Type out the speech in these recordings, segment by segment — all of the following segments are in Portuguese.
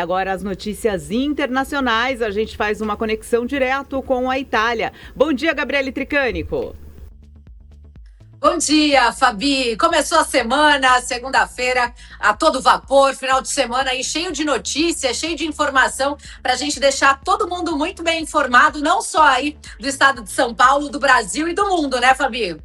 Agora as notícias internacionais, a gente faz uma conexão direto com a Itália. Bom dia, Gabriele Tricânico. Bom dia, Fabi. Começou a semana, segunda-feira, a todo vapor, final de semana aí cheio de notícias, cheio de informação para a gente deixar todo mundo muito bem informado, não só aí do estado de São Paulo, do Brasil e do mundo, né, Fabi?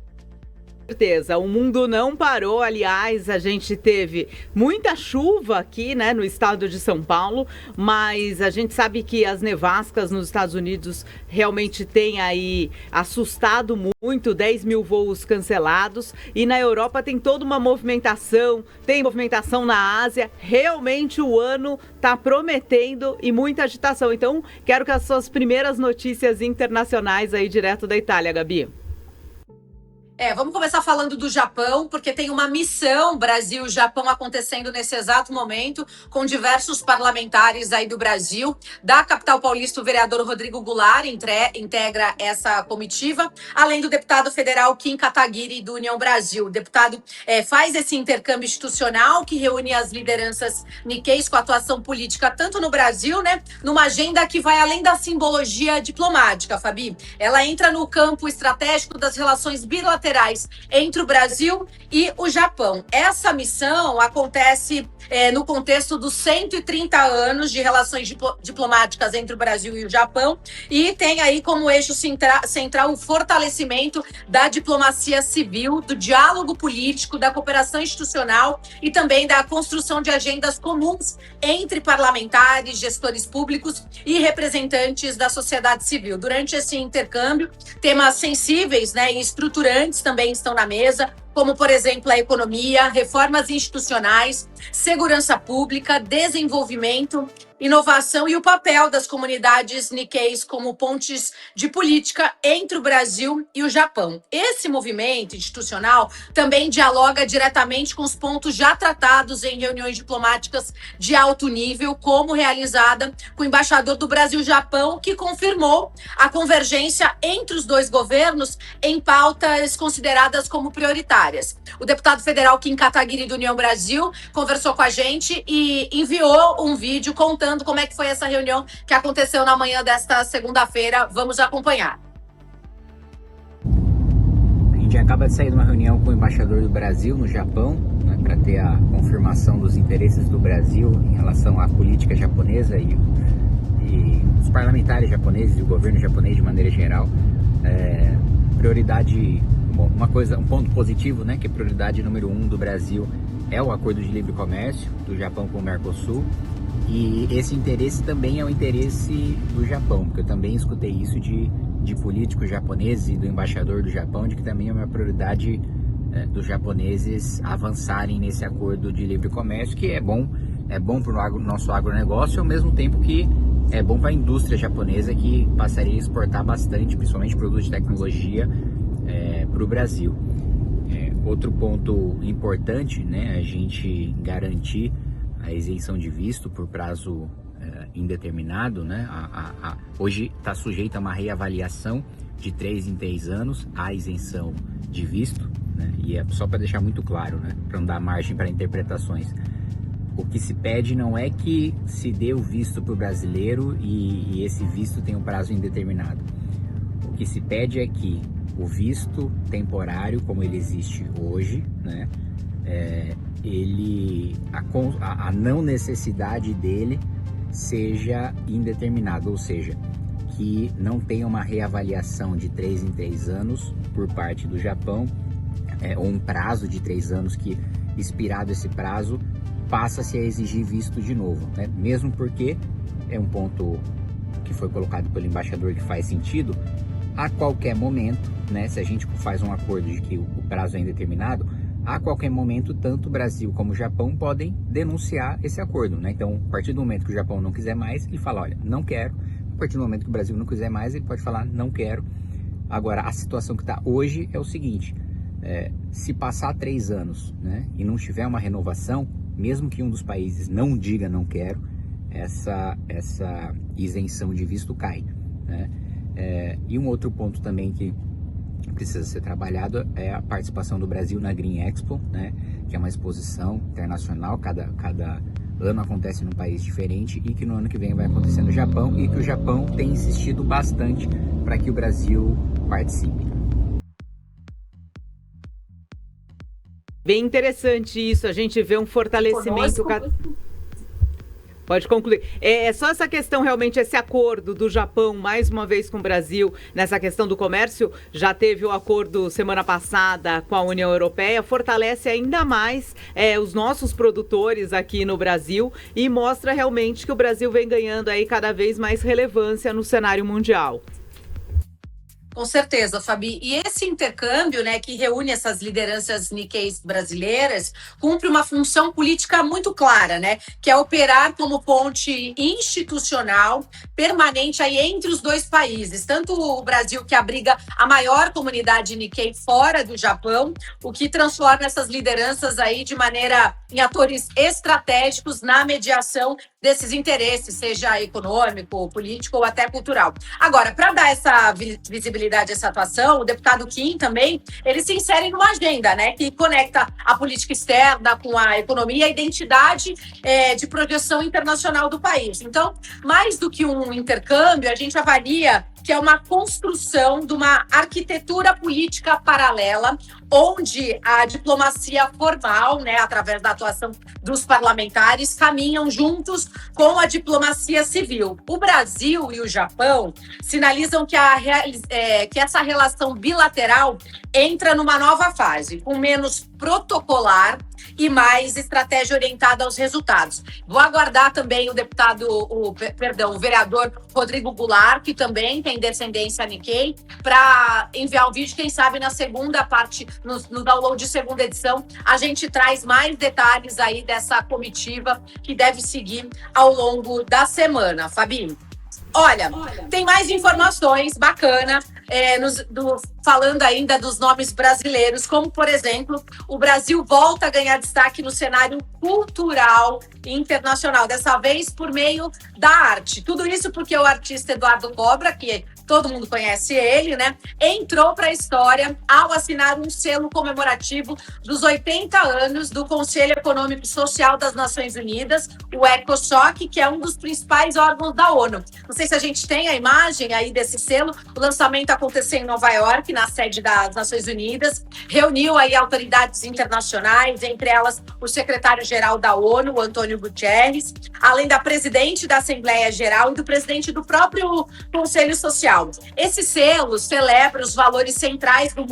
Certeza, o mundo não parou. Aliás, a gente teve muita chuva aqui, né, no estado de São Paulo, mas a gente sabe que as nevascas nos Estados Unidos realmente têm aí assustado muito, 10 mil voos cancelados, e na Europa tem toda uma movimentação, tem movimentação na Ásia. Realmente o ano está prometendo e muita agitação. Então, quero que as suas primeiras notícias internacionais aí direto da Itália, Gabi. Vamos começar falando do Japão, porque tem uma missão Brasil-Japão acontecendo nesse exato momento, com diversos parlamentares aí do Brasil. Da capital paulista, o vereador Rodrigo Goulart integra essa comitiva, além do deputado federal Kim Kataguiri, do União Brasil. O deputado faz esse intercâmbio institucional que reúne as lideranças niqueis com atuação política, tanto no Brasil, né, numa agenda que vai além da simbologia diplomática, Fabi. Ela entra no campo estratégico das relações bilaterais entre o Brasil e o Japão. Essa missão acontece no contexto dos 130 anos de relações diplomáticas entre o Brasil e o Japão, e tem aí como eixo central o fortalecimento da diplomacia civil, do diálogo político, da cooperação institucional e também da construção de agendas comuns entre parlamentares, gestores públicos e representantes da sociedade civil. Durante esse intercâmbio, temas sensíveis, né, e estruturantes também estão na mesa, como, por exemplo, a economia, reformas institucionais, segurança pública, desenvolvimento, inovação e o papel das comunidades niqueis como pontes de política entre o Brasil e o Japão. Esse movimento institucional também dialoga diretamente com os pontos já tratados em reuniões diplomáticas de alto nível, como realizada com o embaixador do Brasil-Japão, que confirmou a convergência entre os dois governos em pautas consideradas como prioritárias. O deputado federal Kim Kataguiri, do União Brasil, conversou com a gente e enviou um vídeo contando como é que foi essa reunião que aconteceu na manhã desta segunda-feira. Vamos acompanhar. A gente acaba de sair de uma reunião com o embaixador do Brasil no Japão, né, para ter a confirmação dos interesses do Brasil em relação à política japonesa e os parlamentares japoneses e o governo japonês de maneira geral. Prioridade, um ponto positivo, né, que a prioridade número 1 do Brasil é o acordo de livre comércio do Japão com o Mercosul. E esse interesse também é o interesse do Japão, porque eu também escutei isso de políticos japoneses e do embaixador do Japão, de que também é uma prioridade dos japoneses avançarem nesse acordo de livre comércio, que é bom para o nosso agronegócio, ao mesmo tempo que é bom para a indústria japonesa, que passaria a exportar bastante, principalmente produtos de tecnologia, para o Brasil. Outro ponto importante, né, a gente garantir a isenção de visto por prazo indeterminado, né? Hoje está sujeita a uma reavaliação de 3 em 3 anos a isenção de visto, né? E é só para deixar muito claro, né, para não dar margem para interpretações. O que se pede não é que se dê o visto para o brasileiro e esse visto tem um prazo indeterminado. O que se pede é que o visto temporário, como ele existe hoje, né, a não necessidade dele seja indeterminada, ou seja, que não tenha uma reavaliação de 3 em 3 anos por parte do Japão, ou um prazo de 3 anos que, expirado esse prazo, passa-se a exigir visto de novo, né? Mesmo porque é um ponto que foi colocado pelo embaixador que faz sentido, a qualquer momento, né, se a gente faz um acordo de que o prazo é indeterminado, a qualquer momento, tanto o Brasil como o Japão podem denunciar esse acordo, né? Então, a partir do momento que o Japão não quiser mais, ele fala, olha, não quero. A partir do momento que o Brasil não quiser mais, ele pode falar, não quero. Agora, a situação que está hoje é o seguinte, se passar 3 anos, né, e não tiver uma renovação, mesmo que um dos países não diga não quero, essa isenção de visto cai, né? E um outro ponto também que precisa ser trabalhado é a participação do Brasil na Green Expo, né, que é uma exposição internacional. Cada ano acontece num país diferente e que no ano que vem vai acontecer no Japão e que o Japão tem insistido bastante para que o Brasil participe. Bem interessante isso, a gente vê um fortalecimento... Pode concluir. É só essa questão, realmente, esse acordo do Japão, mais uma vez com o Brasil, nessa questão do comércio, já teve o acordo semana passada com a União Europeia, fortalece ainda mais os nossos produtores aqui no Brasil e mostra realmente que o Brasil vem ganhando aí cada vez mais relevância no cenário mundial. Com certeza, Fabi. E esse intercâmbio, né, que reúne essas lideranças Nikkeis brasileiras, cumpre uma função política muito clara, né, que é operar como ponte institucional permanente aí entre os dois países. Tanto o Brasil, que abriga a maior comunidade Nikkei fora do Japão, o que transforma essas lideranças aí de maneira em atores estratégicos na mediação desses interesses, seja econômico, político ou até cultural. Agora, para dar essa visibilidade a essa atuação, o deputado Kim também, ele se insere numa agenda, né, que conecta a política externa com a economia e a identidade de projeção internacional do país. Então, mais do que um intercâmbio, a gente avalia que é uma construção de uma arquitetura política paralela, onde a diplomacia formal, né, através da atuação dos parlamentares, caminham juntos com a diplomacia civil. O Brasil e o Japão sinalizam que essa relação bilateral entra numa nova fase, com menos protocolar e mais estratégia orientada aos resultados. Vou aguardar também o vereador Rodrigo Goulart, que também tem descendência Nikkei, para enviar um vídeo, quem sabe na segunda parte, no download de segunda edição, a gente traz mais detalhes aí dessa comitiva que deve seguir ao longo da semana. Fabi, olha, tem mais informações bacanas, falando ainda dos nomes brasileiros, como, por exemplo, o Brasil volta a ganhar destaque no cenário cultural internacional, dessa vez por meio da arte. Tudo isso porque o artista Eduardo Cobra, que todo mundo conhece ele, né, entrou para a história ao assinar um selo comemorativo dos 80 anos do Conselho Econômico e Social das Nações Unidas, o ECOSOC, que é um dos principais órgãos da ONU. Não sei se a gente tem a imagem aí desse selo. O lançamento aconteceu em Nova York, na sede das Nações Unidas, reuniu aí autoridades internacionais, entre elas o secretário-geral da ONU, o Antônio Guterres, além da presidente da Assembleia Geral e do presidente do próprio Conselho Social. Esse selo celebra os valores centrais do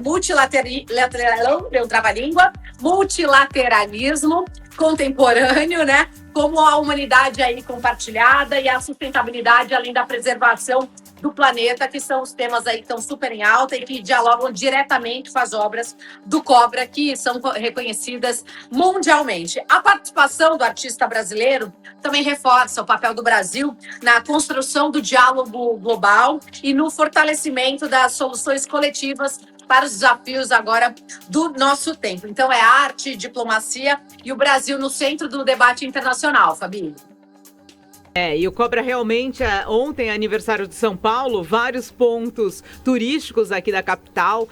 multilateralismo contemporâneo, né? Como a humanidade aí compartilhada e a sustentabilidade, além da preservação do planeta, que são os temas aí que estão super em alta e que dialogam diretamente com as obras do Cobra, que são reconhecidas mundialmente. A participação do artista brasileiro também reforça o papel do Brasil na construção do diálogo global e no fortalecimento das soluções coletivas para os desafios agora do nosso tempo. Então é arte, diplomacia e o Brasil no centro do debate internacional, Fabi. E o Cobra realmente, ontem, aniversário de São Paulo, vários pontos turísticos aqui da capital,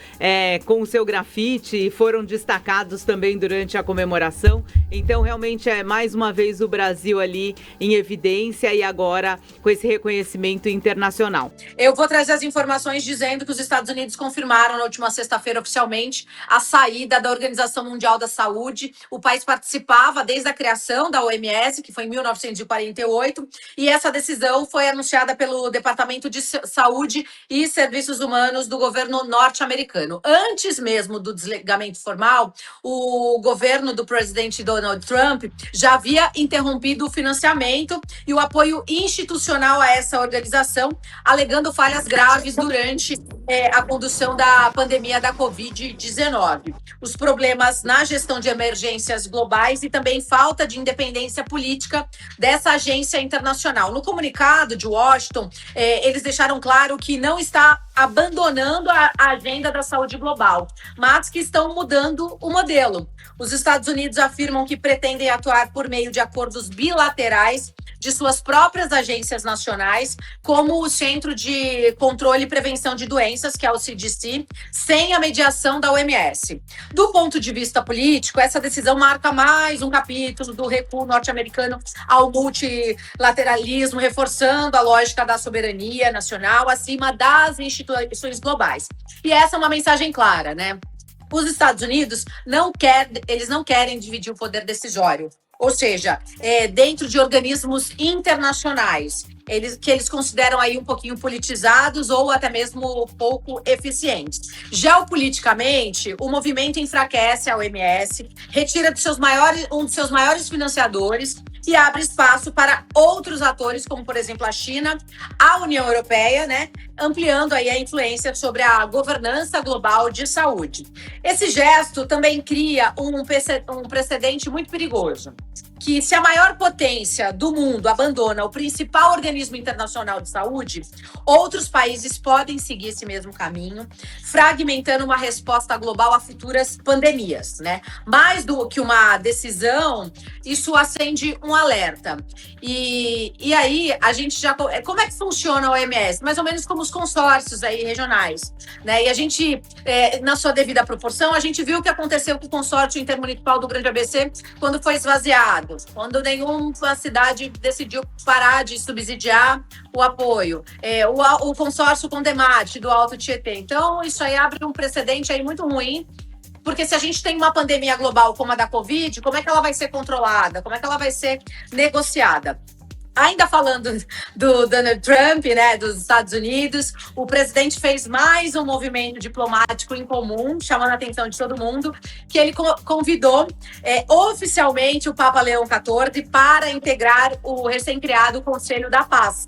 com o seu grafite, foram destacados também durante a comemoração. Então, realmente, mais uma vez o Brasil ali em evidência e agora com esse reconhecimento internacional. Eu vou trazer as informações dizendo que os Estados Unidos confirmaram na última sexta-feira oficialmente a saída da Organização Mundial da Saúde. O país participava desde a criação da OMS, que foi em 1948, e essa decisão foi anunciada pelo Departamento de Saúde e Serviços Humanos do governo norte-americano. Antes mesmo do desligamento formal, o governo do presidente Donald Trump já havia interrompido o financiamento e o apoio institucional a essa organização, alegando falhas graves durante a condução da pandemia da Covid-19. Os problemas na gestão de emergências globais e também falta de independência política dessa agência internacional. No comunicado de Washington, eles deixaram claro que não está abandonando a agenda da saúde global, mas que estão mudando o modelo. Os Estados Unidos afirmam que pretendem atuar por meio de acordos bilaterais de suas próprias agências nacionais, como o Centro de Controle e Prevenção de Doenças, que é o CDC, sem a mediação da OMS. Do ponto de vista político, essa decisão marca mais um capítulo do recuo norte-americano ao multilateralismo, reforçando a lógica da soberania nacional acima das instituições globais. E essa é uma mensagem clara, né? Os Estados Unidos não querem dividir o poder decisório, ou seja, dentro de organismos internacionais, que eles consideram aí um pouquinho politizados ou até mesmo pouco eficientes. Geopoliticamente, o movimento enfraquece a OMS, retira um dos seus maiores financiadores e abre espaço para outros atores, como, por exemplo, a China, a União Europeia, né, ampliando aí a influência sobre a governança global de saúde. Esse gesto também cria um precedente muito perigoso, que se a maior potência do mundo abandona o principal organismo internacional de saúde, outros países podem seguir esse mesmo caminho, fragmentando uma resposta global a futuras pandemias, né? Mais do que uma decisão, isso acende um alerta. E aí, a gente já... Como é que funciona a OMS? Mais ou menos como os consórcios aí regionais, né? E a gente, na sua devida proporção, a gente viu o que aconteceu com o consórcio intermunicipal do Grande ABC quando foi esvaziado, quando nenhuma cidade decidiu parar de subsidiar o apoio, o consórcio Condemate do Alto Tietê. Então, isso aí abre um precedente aí muito ruim, porque se a gente tem uma pandemia global como a da Covid, como é que ela vai ser controlada? Como é que ela vai ser negociada? Ainda falando do Donald Trump, né, dos Estados Unidos, o presidente fez mais um movimento diplomático em comum, chamando a atenção de todo mundo, que ele convidou oficialmente o Papa Leão XIV para integrar o recém-criado Conselho da Paz.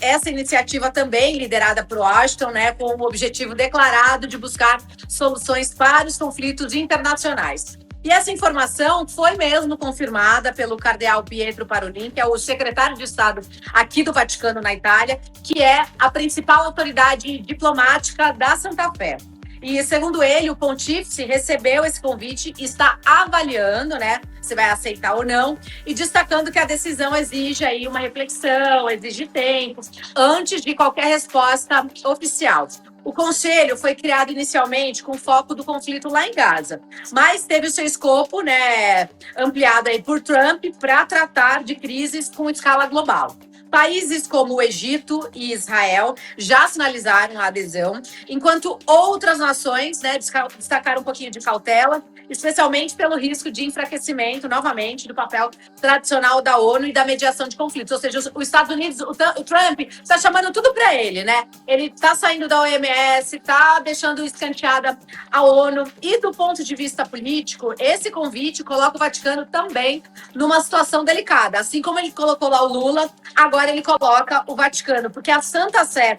Essa iniciativa também liderada por Washington, né, com o objetivo declarado de buscar soluções para os conflitos internacionais. E essa informação foi mesmo confirmada pelo cardeal Pietro Parolin, que é o secretário de Estado aqui do Vaticano, na Itália, que é a principal autoridade diplomática da Santa Fé. E, segundo ele, o pontífice recebeu esse convite e está avaliando, né, se vai aceitar ou não, e destacando que a decisão exige aí uma reflexão, exige tempo, antes de qualquer resposta oficial. O conselho foi criado inicialmente com foco do conflito lá em Gaza, mas teve o seu escopo, né, ampliado aí por Trump para tratar de crises com escala global. Países como o Egito e Israel já sinalizaram a adesão, enquanto outras nações, né, destacaram um pouquinho de cautela, especialmente pelo risco de enfraquecimento, novamente, do papel tradicional da ONU e da mediação de conflitos. Ou seja, os Estados Unidos, o Trump está chamando tudo para ele, né? Ele está saindo da OMS, está deixando escanteada a ONU. E do ponto de vista político, esse convite coloca o Vaticano também numa situação delicada. Assim como ele colocou lá o Lula, agora ele coloca o Vaticano, porque a Santa Sé,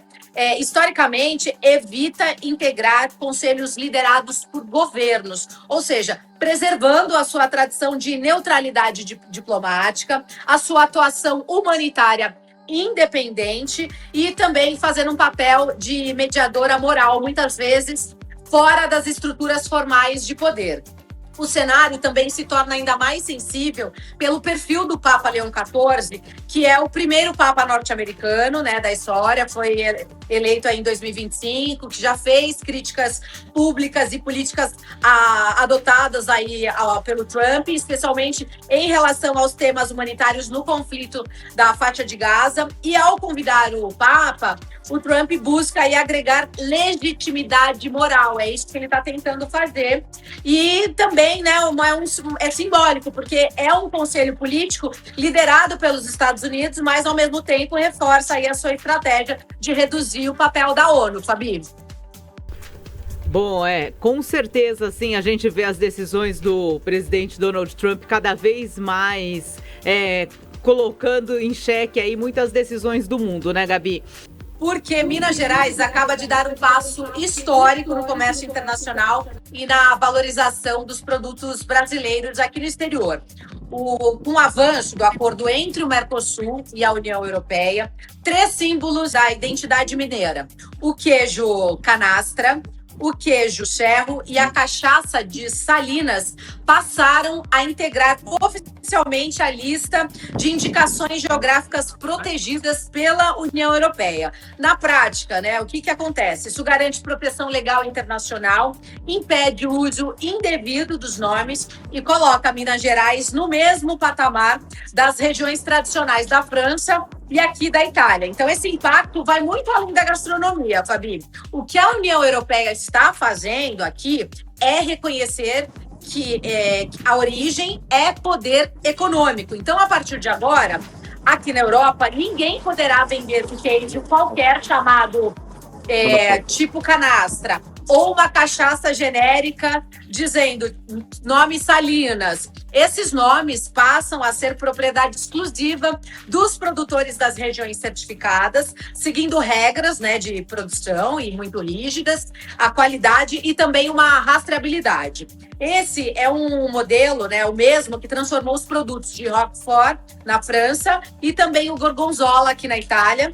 historicamente, evita integrar conselhos liderados por governos, ou seja, preservando a sua tradição de neutralidade diplomática, a sua atuação humanitária independente e também fazendo um papel de mediadora moral, muitas vezes fora das estruturas formais de poder. O cenário também se torna ainda mais sensível pelo perfil do Papa Leão XIV, que é o primeiro Papa norte-americano, né, da história, foi eleito aí em 2025, que já fez críticas públicas e políticas adotadas aí pelo Trump, especialmente em relação aos temas humanitários no conflito da faixa de Gaza. E ao convidar o Papa, o Trump busca aí agregar legitimidade moral, é isso que ele está tentando fazer. E também, né, é simbólico, porque é um conselho político liderado pelos Estados Unidos, mas ao mesmo tempo reforça aí a sua estratégia de reduzir o papel da ONU, Fabi. Bom, com certeza, sim, a gente vê as decisões do presidente Donald Trump cada vez mais colocando em xeque aí muitas decisões do mundo, né, Gabi? Porque Minas Gerais acaba de dar um passo histórico no comércio internacional e na valorização dos produtos brasileiros aqui no exterior. Com o avanço do acordo entre o Mercosul e a União Europeia, 3 símbolos da identidade mineira: o queijo canastra, o queijo Cerro e a cachaça de Salinas passaram a integrar oficialmente a lista de indicações geográficas protegidas pela União Europeia. Na prática, né, o que acontece? Isso garante proteção legal internacional, impede o uso indevido dos nomes e coloca Minas Gerais no mesmo patamar das regiões tradicionais da França e aqui da Itália. Então, esse impacto vai muito além da gastronomia, Fabi. O que a União Europeia está fazendo aqui é reconhecer que a origem é poder econômico. Então, a partir de agora, aqui na Europa, ninguém poderá vender um queijo qualquer chamado tipo canastra ou uma cachaça genérica dizendo nome Salinas. Esses nomes passam a ser propriedade exclusiva dos produtores das regiões certificadas, seguindo regras, né, de produção e muito rígidas, a qualidade e também uma rastreabilidade. Esse é um modelo, né, o mesmo que transformou os produtos de Roquefort na França e também o Gorgonzola aqui na Itália,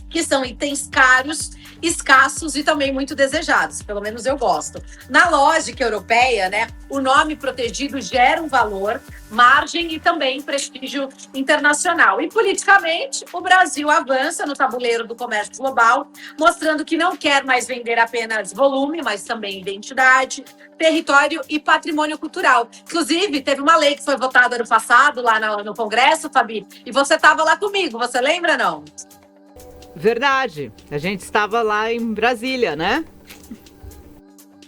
que são itens caros, escassos e também muito desejados, pelo menos eu gosto. Na lógica europeia, né, o nome protegido gera um valor, margem e também prestígio internacional. E politicamente, o Brasil avança no tabuleiro do comércio global, mostrando que não quer mais vender apenas volume, mas também identidade, território e patrimônio cultural. Inclusive, teve uma lei que foi votada ano passado lá no Congresso, Fabi, e você estava lá comigo, você lembra, não? Verdade. A gente estava lá em Brasília, né?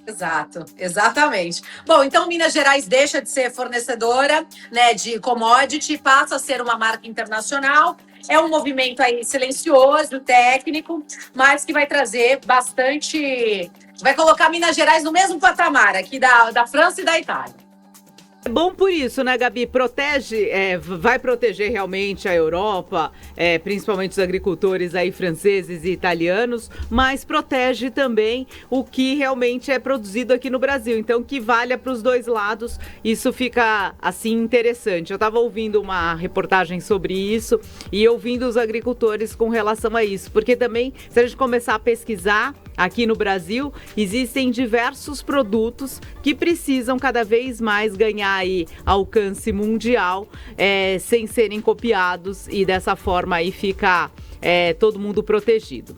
Exato, exatamente. Bom, então Minas Gerais deixa de ser fornecedora, né, de commodity e passa a ser uma marca internacional. É um movimento aí silencioso, técnico, mas que vai trazer bastante... Vai colocar Minas Gerais no mesmo patamar aqui da França e da Itália. É bom por isso, né, Gabi? Protege, vai proteger realmente a Europa, principalmente os agricultores aí franceses e italianos, mas protege também o que realmente é produzido aqui no Brasil. Então, que valha para os dois lados, isso fica, assim, interessante. Eu estava ouvindo uma reportagem sobre isso e ouvindo os agricultores com relação a isso, porque também, se a gente começar a pesquisar aqui no Brasil, existem diversos produtos que precisam cada vez mais ganhar aí alcance mundial, sem serem copiados e dessa forma aí fica todo mundo protegido.